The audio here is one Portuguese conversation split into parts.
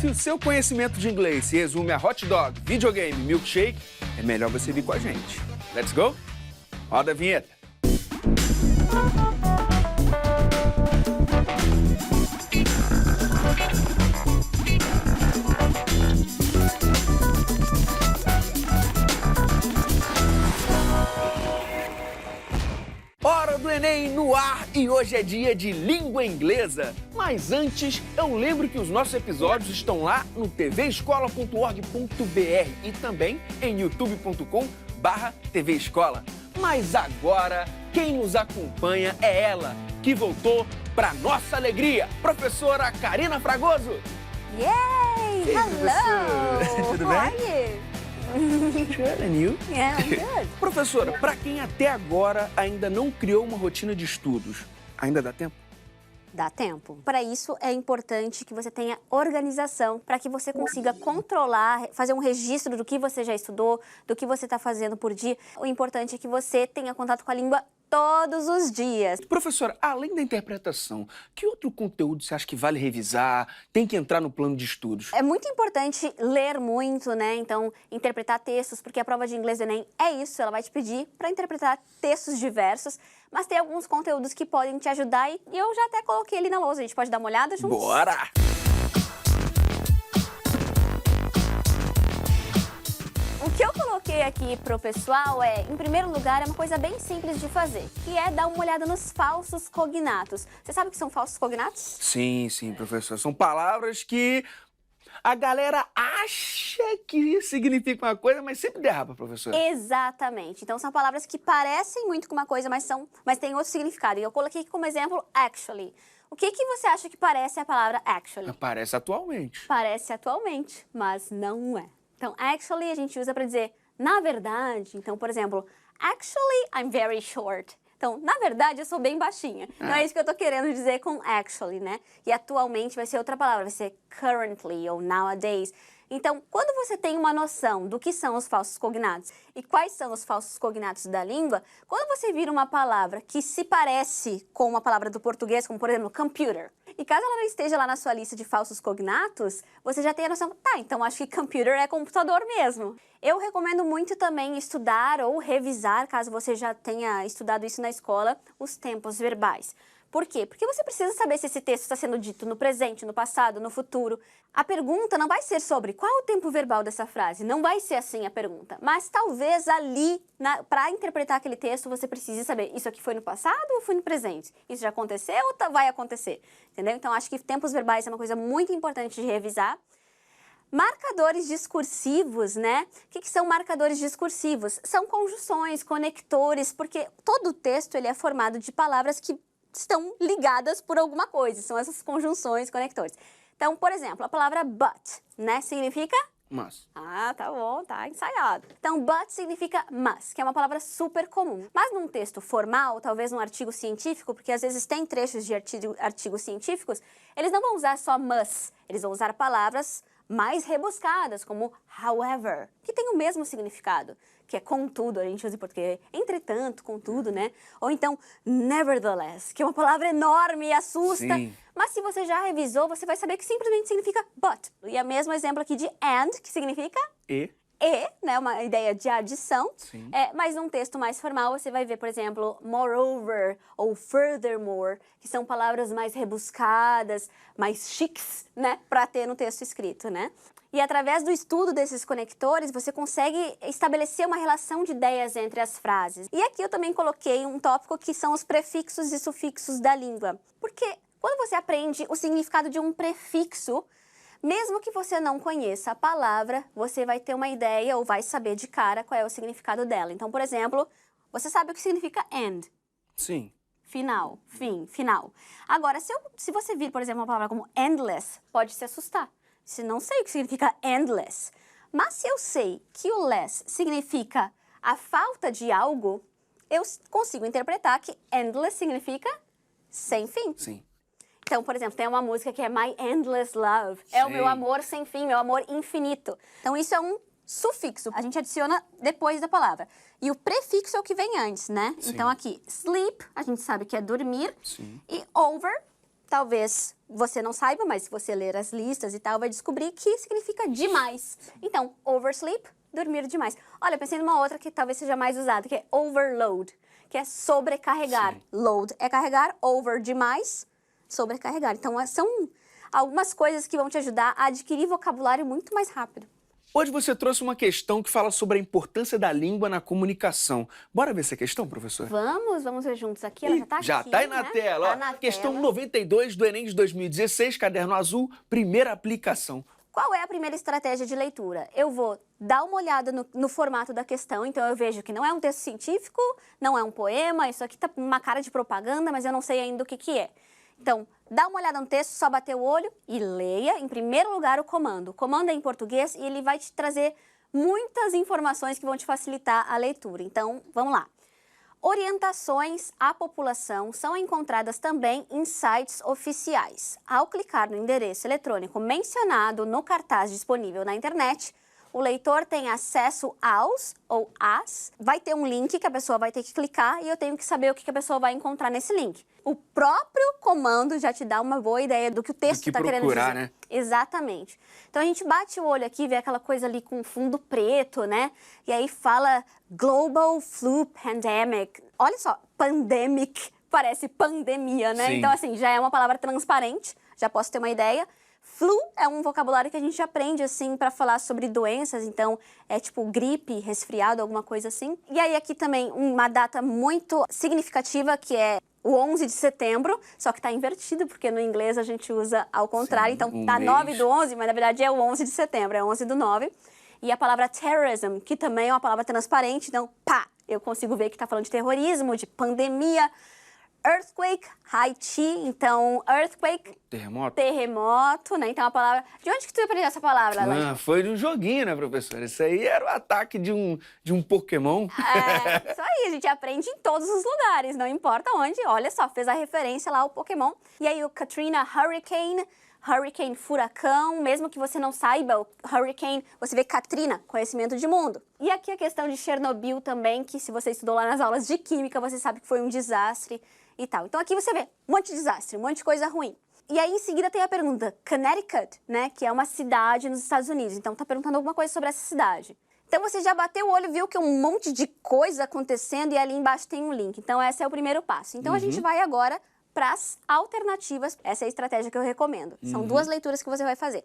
Se o seu conhecimento de inglês se resume a hot dog, videogame, milkshake, é melhor você vir com a gente. Let's go? Roda a vinheta. Hora do Enem no ar e hoje é dia de língua inglesa. Mas antes, eu lembro que os nossos episódios estão lá no tvescola.org.br e também em youtube.com/tvescola. Mas agora, quem nos acompanha é ela, que voltou para nossa alegria, professora Karina Fragoso. Yay! Hey, Hello! professor. Tudo How bem? are you? Good, and you? Yeah, I'm good. Professora, para quem até agora ainda não criou uma rotina de estudos, ainda dá tempo? Dá tempo. Para isso, é importante que você tenha organização, para que você consiga controlar, fazer um registro do que você já estudou, do que você está fazendo por dia. O importante é que você tenha contato com a língua todos os dias. Professora, além da interpretação, que outro conteúdo você acha que vale revisar, tem que entrar no plano de estudos? É muito importante ler muito, né? Então, interpretar textos, porque a prova de inglês do Enem é isso, ela vai te pedir para interpretar textos diversos, mas tem alguns conteúdos que podem te ajudar e eu já até coloquei ali na lousa, a gente pode dar uma olhada juntos? Bora! O que eu coloquei aqui pro pessoal é, em primeiro lugar, é uma coisa bem simples de fazer, que é dar uma olhada nos falsos cognatos. Você sabe o que são falsos cognatos? Sim, professor. São palavras que a galera acha que significam uma coisa, mas sempre derrapa, professor. Exatamente. Então, são palavras que parecem muito com uma coisa, mas têm outro significado. E eu coloquei aqui como exemplo, actually. O que você acha que parece a palavra actually? Aparece atualmente. Parece atualmente, mas não é. Então, actually a gente usa para dizer na verdade. Então, por exemplo, actually I'm very short. Então, na verdade, eu sou bem baixinha. Então, é isso que eu tô querendo dizer com actually, né? E atualmente vai ser outra palavra, vai ser currently ou nowadays. Então, quando você tem uma noção do que são os falsos cognatos e quais são os falsos cognatos da língua, quando você vira uma palavra que se parece com uma palavra do português, como por exemplo, computer, e caso ela não esteja lá na sua lista de falsos cognatos, você já tem a noção, tá, então acho que computer é computador mesmo. Eu recomendo muito também estudar ou revisar, caso você já tenha estudado isso na escola, os tempos verbais. Por quê? Porque você precisa saber se esse texto está sendo dito no presente, no passado, no futuro. A pergunta não vai ser sobre qual é o tempo verbal dessa frase, não vai ser assim a pergunta. Mas talvez ali, para interpretar aquele texto, você precise saber, isso aqui foi no passado ou foi no presente? Isso já aconteceu ou vai acontecer? Entendeu? Então, acho que tempos verbais é uma coisa muito importante de revisar. Marcadores discursivos, né? O que são marcadores discursivos? São conjunções, conectores, porque todo o texto ele é formado de palavras que estão ligadas por alguma coisa, são essas conjunções, conectores. Então, por exemplo, a palavra but, né, significa? Mas. Ah, tá bom, tá ensaiado. Então, but significa must, que é uma palavra super comum. Mas num texto formal, talvez num artigo científico, porque às vezes tem trechos de artigos científicos, eles não vão usar só must, eles vão usar palavras mais rebuscadas, como however, que tem o mesmo significado, que é contudo, a gente usa em português, entretanto, contudo, né? Ou então, nevertheless, que é uma palavra enorme e assusta. Sim. Mas se você já revisou, você vai saber que simplesmente significa but. E o mesmo exemplo aqui de and, que significa? E, né? Uma ideia de adição. Sim. Mas num texto mais formal, você vai ver, por exemplo, moreover ou furthermore, que são palavras mais rebuscadas, mais chiques, né? Para ter no texto escrito, né? E através do estudo desses conectores, você consegue estabelecer uma relação de ideias entre as frases. E aqui eu também coloquei um tópico que são os prefixos e sufixos da língua. Porque quando você aprende o significado de um prefixo, mesmo que você não conheça a palavra, você vai ter uma ideia ou vai saber de cara qual é o significado dela. Então, por exemplo, você sabe o que significa end? Sim. Final, fim, final. Agora, se você vir, por exemplo, uma palavra como endless, pode se assustar. Se não sei o que significa endless. Mas se eu sei que o less significa a falta de algo, eu consigo interpretar que endless significa sem fim. Sim. Então, por exemplo, tem uma música que é My Endless Love. É o meu amor sem fim, meu amor infinito. Então, isso é um sufixo. A gente adiciona depois da palavra. E o prefixo é o que vem antes, né? Sim. Então, aqui, sleep, a gente sabe que é dormir. Sim. E over talvez você não saiba, mas se você ler as listas e tal, vai descobrir que significa demais. Então, oversleep, dormir demais. Olha, eu pensei numa outra que talvez seja mais usada, que é overload, que é sobrecarregar. Sim. Load é carregar, over demais, sobrecarregar. Então, são algumas coisas que vão te ajudar a adquirir vocabulário muito mais rápido. Hoje você trouxe uma questão que fala sobre a importância da língua na comunicação. Bora ver essa questão, professor? Vamos ver juntos aqui. Ela já tá aqui, aí na né? tela. Tá Ó. na Questão tela. 92 do Enem de 2016, caderno azul, primeira aplicação. Qual é a primeira estratégia de leitura? Eu vou dar uma olhada no formato da questão, então eu vejo que não é um texto científico, não é um poema, isso aqui tá uma cara de propaganda, mas eu não sei ainda o que que é. Então, dá uma olhada no texto, só bater o olho e leia, em primeiro lugar, o comando. O comando é em português e ele vai te trazer muitas informações que vão te facilitar a leitura. Então, vamos lá. Orientações à população são encontradas também em sites oficiais. Ao clicar no endereço eletrônico mencionado no cartaz disponível na internet, o leitor tem acesso aos ou às. Vai ter um link que a pessoa vai ter que clicar e eu tenho que saber o que a pessoa vai encontrar nesse link. O próprio comando já te dá uma boa ideia do que o texto está querendo dizer. Né? Exatamente. Então a gente bate o olho aqui, vê aquela coisa ali com fundo preto, né? E aí fala Global Flu Pandemic. Olha só, pandemic, parece pandemia, né? Sim. Então assim, já é uma palavra transparente, já posso ter uma ideia. Flu é um vocabulário que a gente aprende, assim, para falar sobre doenças, então é tipo gripe, resfriado, alguma coisa assim. E aí aqui também uma data muito significativa, que é o 11 de setembro, só que tá invertido, porque no inglês a gente usa ao contrário, Sim, então tá 9 do 11, mas na verdade é o 11 de setembro, é 11 do 9. E a palavra terrorism, que também é uma palavra transparente, então pá, eu consigo ver que tá falando de terrorismo, de pandemia. Earthquake, Haiti, então earthquake, terremoto, né? Então a palavra... De onde que tu aprendeu essa palavra, Alain? Foi de um joguinho, né, professor? Isso aí era o ataque de um Pokémon. É, isso aí, a gente aprende em todos os lugares, não importa onde. Olha só, fez a referência lá ao Pokémon. E aí o Katrina Hurricane furacão, mesmo que você não saiba, o Hurricane, você vê Katrina, conhecimento de mundo. E aqui a questão de Chernobyl também, que se você estudou lá nas aulas de química, você sabe que foi um desastre e tal. Então aqui você vê um monte de desastre, um monte de coisa ruim. E aí em seguida tem a pergunta Connecticut, né, que é uma cidade nos Estados Unidos. Então tá perguntando alguma coisa sobre essa cidade. Então você já bateu o olho, viu que um monte de coisa acontecendo e ali embaixo tem um link. Então esse é o primeiro passo. Então a gente vai agora para as alternativas. Essa é a estratégia que eu recomendo. São duas leituras que você vai fazer.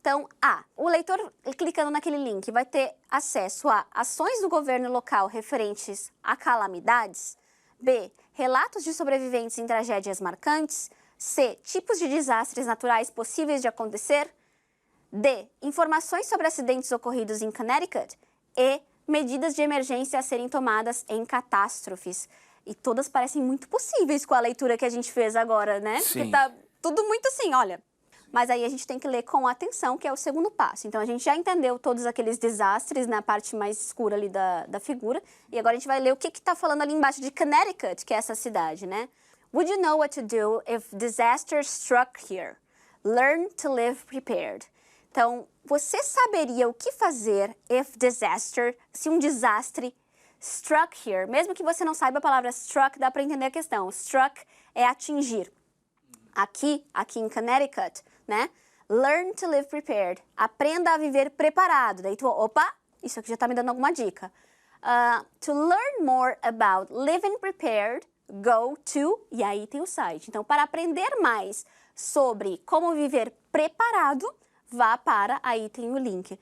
Então, o leitor clicando naquele link vai ter acesso a ações do governo local referentes a calamidades. B, relatos de sobreviventes em tragédias marcantes. C, tipos de desastres naturais possíveis de acontecer. D, informações sobre acidentes ocorridos em Connecticut. E, medidas de emergência a serem tomadas em catástrofes. E todas parecem muito possíveis com a leitura que a gente fez agora, né? Sim. Porque tá tudo muito assim, olha. Mas aí a gente tem que ler com atenção, que é o segundo passo. Então a gente já entendeu todos aqueles desastres na parte mais escura ali da figura. E agora a gente vai ler o que tá falando ali embaixo de Connecticut, que é essa cidade, né? Would you know what to do if disaster struck here? Learn to live prepared. Então, você saberia o que fazer se um desastre struck here. Mesmo que você não saiba a palavra struck, dá para entender a questão. Struck é atingir. Aqui em Connecticut, né? Learn to live prepared. Aprenda a viver preparado. Daí tu, opa, isso aqui já tá me dando alguma dica. To learn more about living prepared, go to... E aí tem o site. Então, para aprender mais sobre como viver preparado, vá para... Aí tem o link.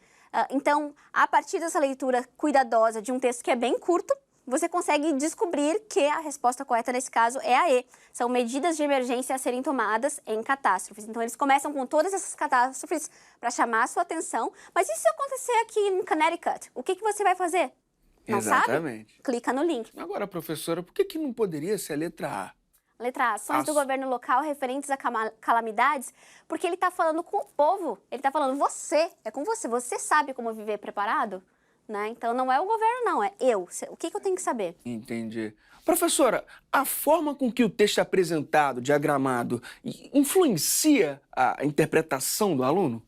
Então, a partir dessa leitura cuidadosa de um texto que é bem curto, você consegue descobrir que a resposta correta nesse caso é a E. São medidas de emergência a serem tomadas em catástrofes. Então, eles começam com todas essas catástrofes para chamar a sua atenção. Mas e se acontecer aqui em Connecticut? O que você vai fazer? Não Exatamente. sabe? Clica no link. Agora, professora, por que não poderia ser a letra A? Letra A, ações do governo local referentes a calamidades, porque ele está falando com o povo. Ele está falando você, é com você. Você sabe como viver preparado? Né? Então não é o governo, não, é eu. O que eu tenho que saber? Entendi. Professora, a forma com que o texto é apresentado, diagramado, influencia a interpretação do aluno?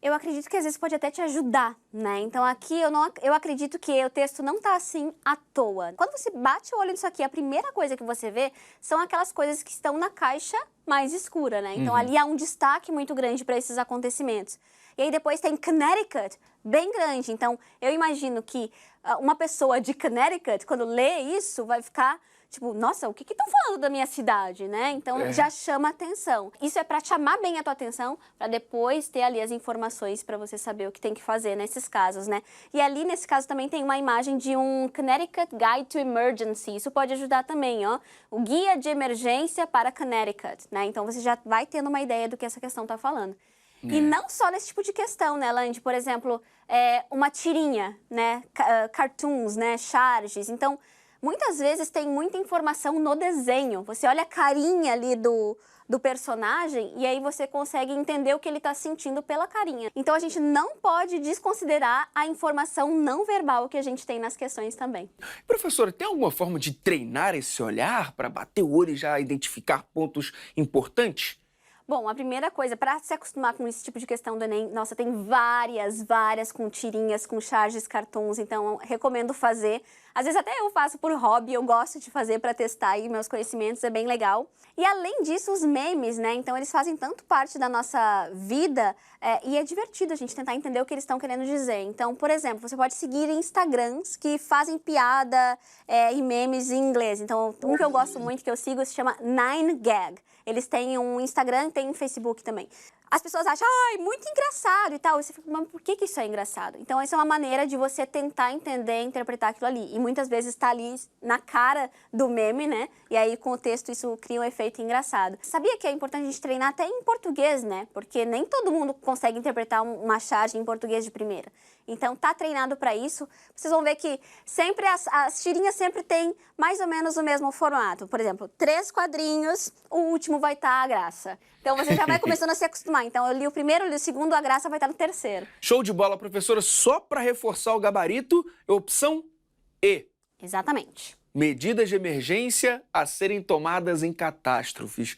Eu acredito que às vezes pode até te ajudar, né? Então aqui eu acredito que o texto não tá assim à toa. Quando você bate o olho nisso aqui, a primeira coisa que você vê são aquelas coisas que estão na caixa mais escura, né? Então ali há um destaque muito grande para esses acontecimentos. E aí depois tem Connecticut, bem grande. Então eu imagino que uma pessoa de Connecticut, quando lê isso, vai ficar tipo, nossa, o que estão falando da minha cidade, né? Então já chama atenção. Isso é para chamar bem a tua atenção, para depois ter ali as informações para você saber o que tem que fazer nesses casos, né? E ali nesse caso também tem uma imagem de um Connecticut Guide to Emergency. Isso pode ajudar também, ó. O guia de emergência para Connecticut, né? Então você já vai tendo uma ideia do que essa questão está falando. E não só nesse tipo de questão, né, Landy? Por exemplo, uma tirinha, né? Cartoons, né? Charges. Então, muitas vezes tem muita informação no desenho. Você olha a carinha ali do personagem e aí você consegue entender o que ele está sentindo pela carinha. Então a gente não pode desconsiderar a informação não verbal que a gente tem nas questões também. Professora, tem alguma forma de treinar esse olhar para bater o olho e já identificar pontos importantes? Bom, a primeira coisa, para se acostumar com esse tipo de questão do Enem, nossa, tem várias com tirinhas, com charges, cartões, então recomendo fazer. Às vezes até eu faço por hobby, eu gosto de fazer para testar aí meus conhecimentos, é bem legal. E além disso, os memes, né? Então eles fazem tanto parte da nossa vida e é divertido a gente tentar entender o que eles estão querendo dizer. Então, por exemplo, você pode seguir Instagrams que fazem piada e memes em inglês. Então, um que eu gosto muito, que eu sigo, se chama 9gag. Eles têm um Instagram e tem um Facebook também. As pessoas acham, ai, muito engraçado e tal. E você fica, mas por que isso é engraçado? Então, essa é uma maneira de você tentar entender e interpretar aquilo ali. E muitas vezes está ali na cara do meme, né? E aí, com o texto, isso cria um efeito engraçado. Sabia que é importante a gente treinar até em português, né? Porque nem todo mundo consegue interpretar uma charge em português de primeira. Então, tá treinado para isso. Vocês vão ver que sempre as tirinhas sempre têm mais ou menos o mesmo formato. Por exemplo, 3 quadrinhos, o último vai estar a graça. Então, você já vai começando a se acostumar. Então, eu li o primeiro, eu li o segundo, a graça vai estar no terceiro. Show de bola, professora. Só para reforçar o gabarito, opção E. Exatamente. Medidas de emergência a serem tomadas em catástrofes.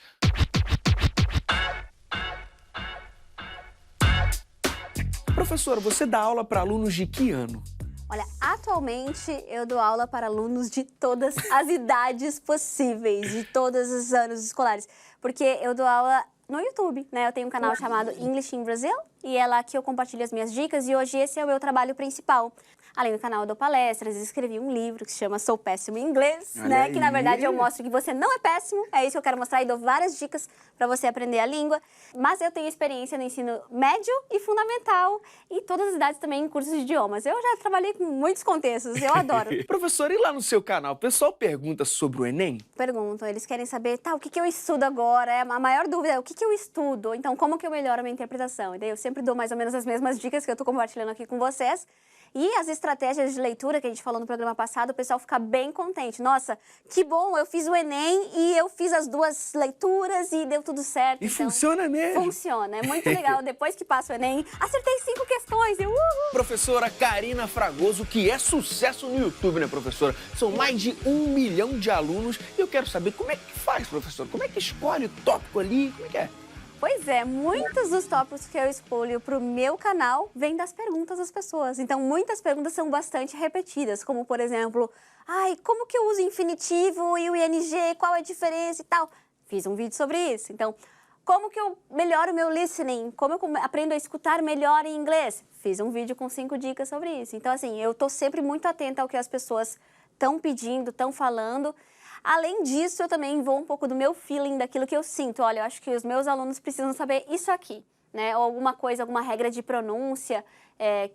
Professora, você dá aula para alunos de que ano? Olha, atualmente eu dou aula para alunos de todas as idades possíveis, de todos os anos escolares, porque eu dou aula no YouTube, né? Eu tenho um canal chamado English in Brazil e é lá que eu compartilho as minhas dicas e hoje esse é o meu trabalho principal. Além do canal, eu dou palestras, escrevi um livro que se chama Sou Péssimo em Inglês, né? Que na verdade eu mostro que você não é péssimo, é isso que eu quero mostrar e dou várias dicas para você aprender a língua. Mas eu tenho experiência no ensino médio e fundamental e todas as idades também em cursos de idiomas. Eu já trabalhei com muitos contextos, eu adoro. Professora, e lá no seu canal, o pessoal pergunta sobre o Enem? Perguntam, eles querem saber, tá, o que eu estudo agora? A maior dúvida é o que eu estudo, então como que eu melhoro a minha interpretação? E daí eu sempre dou mais ou menos as mesmas dicas que eu tô compartilhando aqui com vocês. E as estratégias de leitura que a gente falou no programa passado, o pessoal fica bem contente. Nossa, que bom, eu fiz o Enem e eu fiz as 2 leituras e deu tudo certo. E então, funciona mesmo. Funciona, é muito legal. Depois que passa o Enem, acertei 5 questões e uhul! Professora Karina Fragoso, que é sucesso no YouTube, né, professora? São mais de 1 milhão de alunos e eu quero saber como é que faz, professora? Como é que escolhe o tópico ali? Como é que é? Pois é, muitos dos tópicos que eu escolho para o meu canal vêm das perguntas das pessoas. Então, muitas perguntas são bastante repetidas, como, por exemplo, ai, como que eu uso o infinitivo e o ing, qual é a diferença e tal? Fiz um vídeo sobre isso. Então, como que eu melhoro o meu listening? Como eu aprendo a escutar melhor em inglês? Fiz um vídeo com 5 dicas sobre isso. Então, assim, eu tô sempre muito atenta ao que as pessoas estão pedindo, estão falando. Além disso, eu também vou um pouco do meu feeling, daquilo que eu sinto. Olha, eu acho que os meus alunos precisam saber isso aqui, né? Ou alguma coisa, alguma regra de pronúncia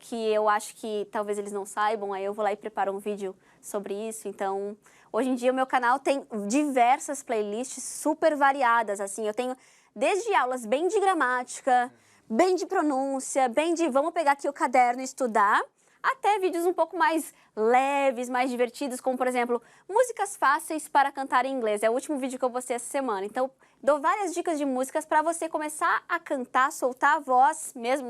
que eu acho que talvez eles não saibam. Aí eu vou lá e preparo um vídeo sobre isso. Então, hoje em dia, o meu canal tem diversas playlists super variadas, assim. Eu tenho desde aulas bem de gramática, bem de pronúncia, bem de vamos pegar aqui o caderno e estudar, até vídeos um pouco mais leves, mais divertidos, como, por exemplo, músicas fáceis para cantar em inglês. É o último vídeo que eu postei essa semana. Então, dou várias dicas de músicas para você começar a cantar, soltar a voz mesmo,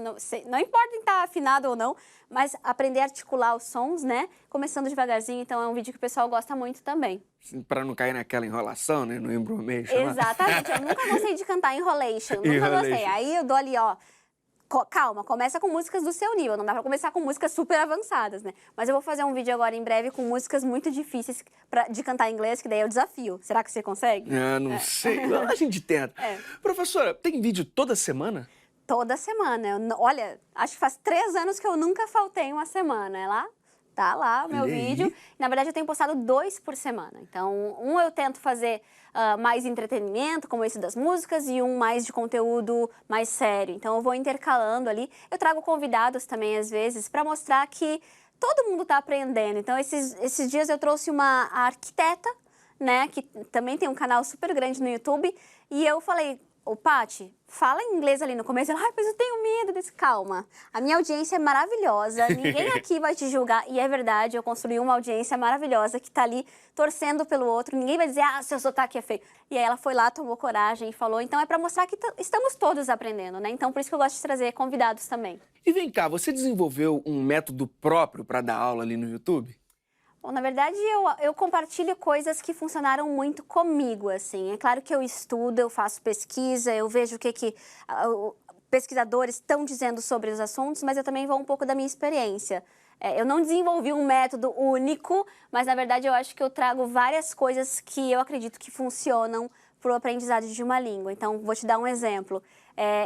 não importa em estar afinado ou não, mas aprender a articular os sons, né? Começando devagarzinho, então é um vídeo que o pessoal gosta muito também. Para não cair naquela enrolação, né? No embromation. Exatamente, eu nunca gostei de cantar enrolation, nunca gostei. Aí eu dou ali, ó, Calma, começa com músicas do seu nível, não dá pra começar com músicas super avançadas, né? Mas eu vou fazer um vídeo agora em breve com músicas muito difíceis de cantar em inglês, que daí é o desafio. Será que você consegue? Não sei. A gente tenta. Professora, tem vídeo toda semana? Toda semana. Olha, acho que faz 3 anos que eu nunca faltei uma semana. Tá lá o meu vídeo. Na verdade, eu tenho postado 2 por semana. Então, um eu tento fazer mais entretenimento, como esse das músicas, e um mais de conteúdo mais sério. Então, eu vou intercalando ali. Eu trago convidados também, às vezes, para mostrar que todo mundo está aprendendo. Então, esses dias eu trouxe uma arquiteta, né, que também tem um canal super grande no YouTube, e eu falei... Ô, Paty, fala em inglês ali no começo. Ela, mas eu tenho medo desse. Calma. A minha audiência é maravilhosa. Ninguém aqui vai te julgar. E é verdade, eu construí uma audiência maravilhosa que tá ali torcendo pelo outro. Ninguém vai dizer, seu sotaque é feio. E aí ela foi lá, tomou coragem e falou. Então é pra mostrar que estamos todos aprendendo, né? Então por isso que eu gosto de trazer convidados também. E vem cá, você desenvolveu um método próprio para dar aula ali no YouTube? Bom, na verdade, eu compartilho coisas que funcionaram muito comigo, assim. É claro que eu estudo, eu faço pesquisa, eu vejo o que pesquisadores estão dizendo sobre os assuntos, mas eu também vou um pouco da minha experiência. Eu não desenvolvi um método único, mas, na verdade, eu acho que eu trago várias coisas que eu acredito que funcionam para o aprendizado de uma língua. Então, vou te dar um exemplo.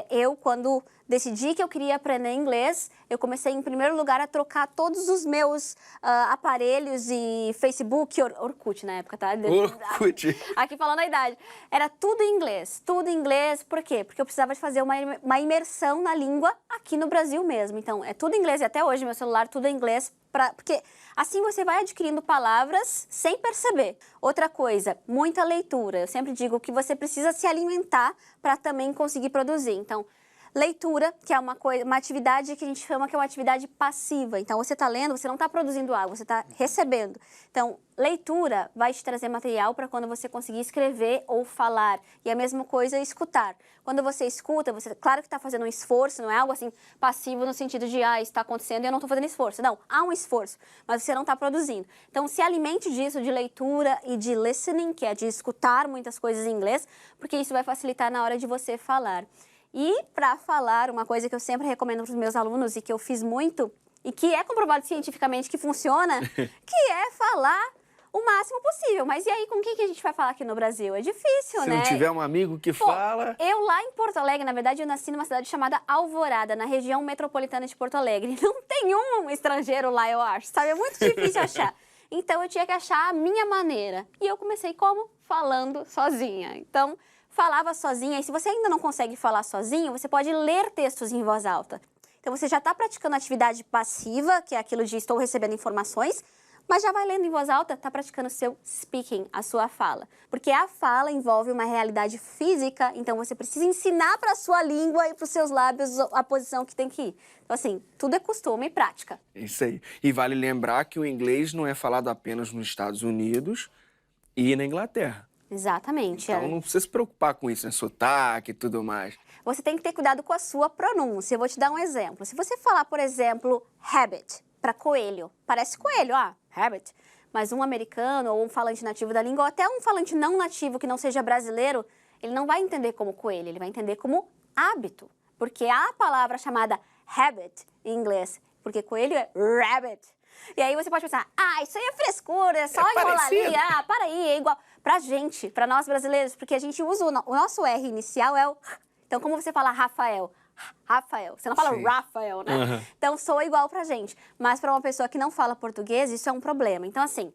Eu, quando decidi que eu queria aprender inglês, eu comecei, em primeiro lugar, a trocar todos os meus aparelhos e Facebook, Orkut na época, tá? Orkut. Aqui falando a idade. Era tudo em inglês. Tudo em inglês. Por quê? Porque eu precisava de fazer uma imersão na língua aqui no Brasil mesmo. Então, é tudo em inglês. E até hoje, meu celular, tudo em inglês. Porque assim você vai adquirindo palavras sem perceber. Outra coisa, muita leitura. Eu sempre digo que você precisa se alimentar para também conseguir produzir. Então, leitura, que é uma atividade que a gente chama que é uma atividade passiva. Então, você está lendo, você não está produzindo algo, você está recebendo. Então, leitura vai te trazer material para quando você conseguir escrever ou falar. E a mesma coisa é escutar. Quando você escuta, você, claro que está fazendo um esforço, não é algo assim passivo no sentido de, isso está acontecendo e eu não estou fazendo esforço. Não, há um esforço, mas você não está produzindo. Então, se alimente disso, de leitura e de listening, que é de escutar muitas coisas em inglês, porque isso vai facilitar na hora de você falar. E para falar, uma coisa que eu sempre recomendo para os meus alunos e que eu fiz muito, e que é comprovado cientificamente que funciona, que é falar o máximo possível. Mas e aí, com quem que a gente vai falar aqui no Brasil? É difícil, né? Se não tiver um amigo que fala... Eu lá em Porto Alegre, na verdade, eu nasci numa cidade chamada Alvorada, na região metropolitana de Porto Alegre. Não tem um estrangeiro lá, eu acho, sabe? É muito difícil achar. Então, eu tinha que achar a minha maneira. E eu comecei como? Falando sozinha. Então... falava sozinha, e se você ainda não consegue falar sozinho, você pode ler textos em voz alta. Então, você já está praticando atividade passiva, que é aquilo de estou recebendo informações, mas já vai lendo em voz alta, está praticando o seu speaking, a sua fala. Porque a fala envolve uma realidade física, então você precisa ensinar para a sua língua e para os seus lábios a posição que tem que ir. Então, assim, tudo é costume e prática. Isso aí. E vale lembrar que o inglês não é falado apenas nos Estados Unidos e na Inglaterra. Exatamente. Então não precisa se preocupar com isso, né? Sotaque e tudo mais. Você tem que ter cuidado com a sua pronúncia. Eu vou te dar um exemplo. Se você falar, por exemplo, habit, para coelho, parece coelho, habit. Mas um americano ou um falante nativo da língua, ou até um falante não nativo que não seja brasileiro, ele não vai entender como coelho, ele vai entender como hábito. Porque há a palavra chamada habit em inglês, porque coelho é rabbit. E aí você pode pensar, isso aí é frescura, é só enrolar ali, para aí, é igual. Pra gente, pra nós brasileiros, porque a gente usa o nosso R inicial é o... Então, como você fala Rafael? Rafael. Você não fala Rafael, né? Uhum. Então, soa igual pra gente. Mas pra uma pessoa que não fala português, isso é um problema. Então, assim,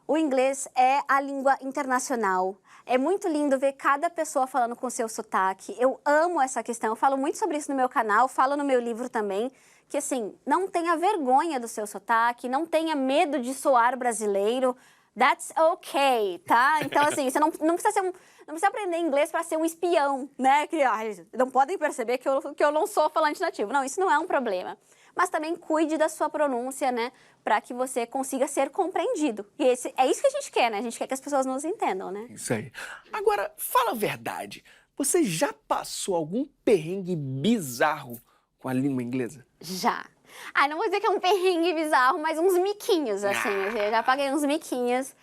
o inglês é a língua internacional. É muito lindo ver cada pessoa falando com o seu sotaque. Eu amo essa questão. Eu falo muito sobre isso no meu canal, falo no meu livro também. Que, assim, não tenha vergonha do seu sotaque, não tenha medo de soar brasileiro. That's okay, tá? Então, assim, você não precisa não precisa aprender inglês para ser um espião, né? Que não podem perceber que eu não sou falante nativo. Não, isso não é um problema. Mas também cuide da sua pronúncia, né? Para que você consiga ser compreendido. E é isso que a gente quer, né? A gente quer que as pessoas nos entendam, né? Isso aí. Agora, fala a verdade. Você já passou algum perrengue bizarro com a língua inglesa? Já. Não vou dizer que é um perrengue bizarro, mas uns miquinhos, assim. Eu já paguei uns miquinhos.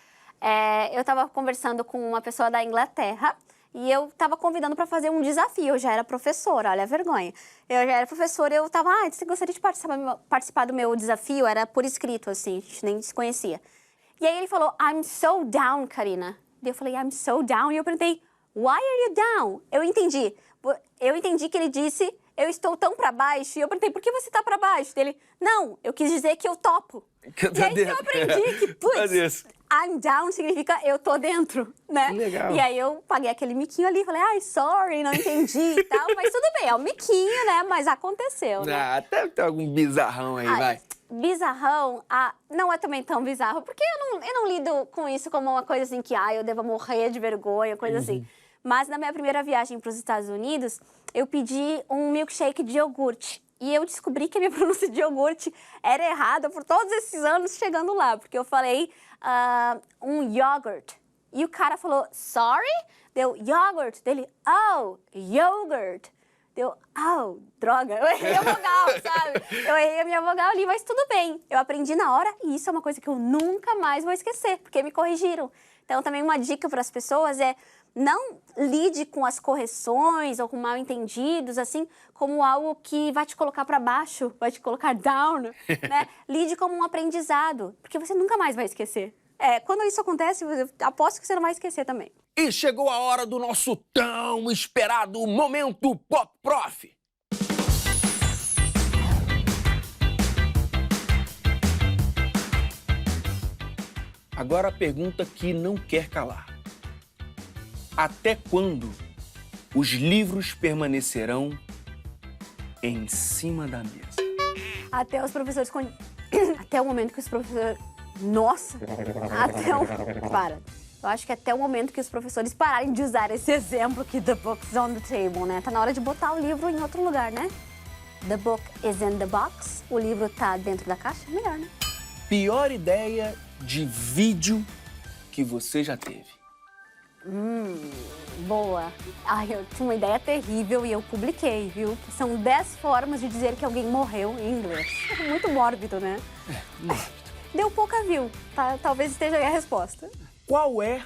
Eu tava conversando com uma pessoa da Inglaterra E eu tava convidando para fazer um desafio. Eu já era professora, olha a vergonha. Eu já era professora e eu tava, você gostaria de participar do meu desafio? Era por escrito, assim, a gente nem se conhecia. E aí ele falou, I'm so down, Karina. E eu falei, I'm so down. E eu perguntei, why are you down? Eu entendi que ele disse, eu estou tão pra baixo. E eu perguntei, por que você tá pra baixo? Ele, não, eu quis dizer que eu topo. E aí eu aprendi que, putz, I'm down significa eu tô dentro, né? Legal. E aí eu paguei aquele miquinho ali, falei, ai, sorry, não entendi e tal. Mas tudo bem, é um miquinho, né? Mas aconteceu, né? Até tem algum bizarrão aí, vai. Bizarrão, não é também tão bizarro, porque eu não lido com isso como uma coisa assim que, eu devo morrer de vergonha, coisa assim. Mas na minha primeira viagem para os Estados Unidos, eu pedi um milkshake de iogurte. E eu descobri que a minha pronúncia de iogurte era errada por todos esses anos chegando lá, porque eu falei um yogurt. E o cara falou, sorry? Deu yogurt. Dele, oh, yogurt. Deu, oh, droga. Eu errei a vogal, sabe? Eu errei a minha vogal ali, mas tudo bem. Eu aprendi na hora e isso é uma coisa que eu nunca mais vou esquecer, porque me corrigiram. Então, também uma dica para as pessoas é não lide com as correções ou com mal-entendidos, assim, como algo que vai te colocar para baixo, vai te colocar down, né? Lide como um aprendizado, porque você nunca mais vai esquecer. Quando isso acontece, eu aposto que você não vai esquecer também. E chegou a hora do nosso tão esperado Momento Pop Prof. Agora a pergunta que não quer calar. Até quando os livros permanecerão em cima da mesa? Até os professores... Até o momento que os professores... Nossa! Para. Eu acho que até o momento que os professores pararem de usar esse exemplo que the book's on the table, né? Tá na hora de botar o livro em outro lugar, né? The book is in the box. O livro tá dentro da caixa. Melhor, né? Pior ideia de vídeo que você já teve? Boa. Eu tinha uma ideia terrível e eu publiquei, viu? Que são 10 formas de dizer que alguém morreu em inglês. Muito mórbido, né? Deu pouca view. Tá? Talvez esteja aí a resposta. Qual é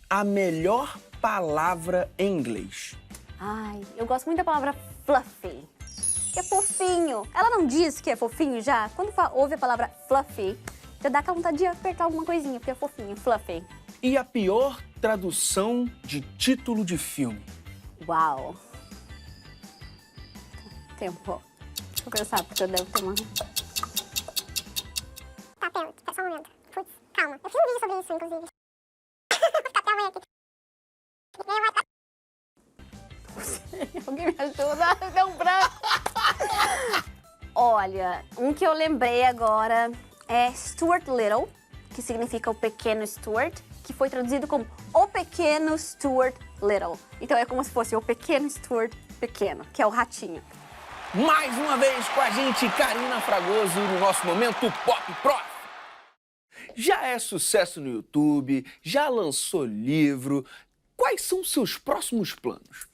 a melhor palavra em inglês? Eu gosto muito da palavra fluffy, que é fofinho. Ela não diz que é fofinho já? Quando ouve a palavra fluffy, já dá aquela vontade de apertar alguma coisinha, porque é fofinho, fluffy. E a pior tradução de título de filme? Uau. Tempo. Deixa eu pensar, porque eu devo ter uma... Tá, pera, só um momento. Putz, calma. Eu fiz um vídeo sobre isso, inclusive. Fica até amanhã aqui. Alguém me ajuda? Deu um branco. Olha, um que eu lembrei agora é Stuart Little, que significa o pequeno Stuart, que foi traduzido como o pequeno Stuart Little. Então é como se fosse o pequeno Stuart pequeno, que é o ratinho. Mais uma vez com a gente, Karina Fragoso, no nosso Momento Pop Prof. Já é sucesso no YouTube, já lançou livro. Quais são seus próximos planos?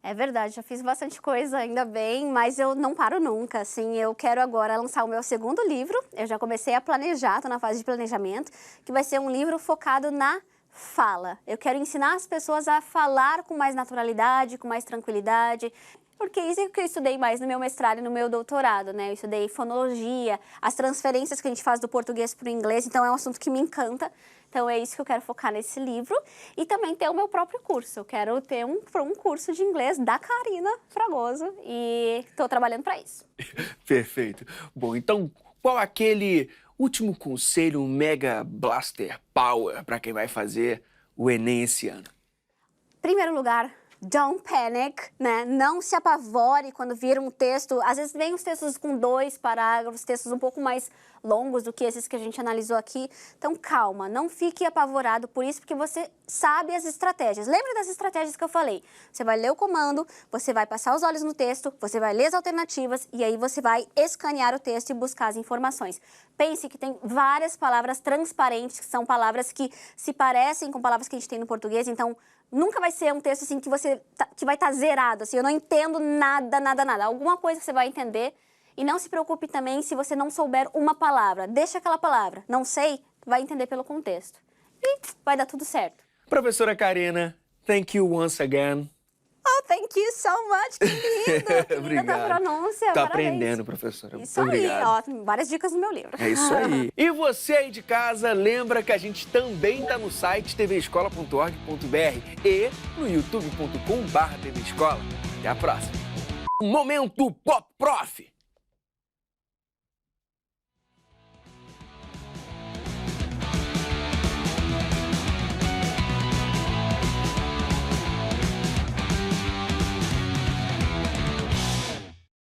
É verdade, já fiz bastante coisa, ainda bem, mas eu não paro nunca, assim, eu quero agora lançar o meu segundo livro, eu já comecei a planejar, tô na fase de planejamento, que vai ser um livro focado na fala. Eu quero ensinar as pessoas a falar com mais naturalidade, com mais tranquilidade, porque isso é o que eu estudei mais no meu mestrado e no meu doutorado, né? Eu estudei fonologia, as transferências que a gente faz do português para o inglês, então é um assunto que me encanta. Então é isso que eu quero focar nesse livro e também ter o meu próprio curso. Eu quero ter um curso de inglês da Karina Fragoso e estou trabalhando para isso. Perfeito. Bom, então qual aquele último conselho, um Mega Blaster Power para quem vai fazer o Enem esse ano? Em primeiro lugar, don't panic, né? Não se apavore quando vir um texto. Às vezes vem os textos com 2 parágrafos, textos um pouco mais longos do que esses que a gente analisou aqui. Então, calma, não fique apavorado por isso, porque você sabe as estratégias. Lembra das estratégias que eu falei? Você vai ler o comando, você vai passar os olhos no texto, você vai ler as alternativas e aí você vai escanear o texto e buscar as informações. Pense que tem várias palavras transparentes, que são palavras que se parecem com palavras que a gente tem no português, então nunca vai ser um texto assim que que vai estar zerado, assim, eu não entendo nada. Alguma coisa que você vai entender. E não se preocupe também se você não souber uma palavra. Deixa aquela palavra. Não sei, vai entender pelo contexto. E vai dar tudo certo. Professora Karina, Thank you once again. Oh, thank you so much. Que lindo. Que linda Obrigado. a pronúncia. Tá Parabéns. aprendendo, professora. Isso Muito aí, obrigado. ó, tem várias dicas no meu livro. É isso aí. E você aí de casa, lembra que a gente também tá no site tvescola.org.br e no youtube.com/tvescola. Até a próxima. Momento Pop Prof.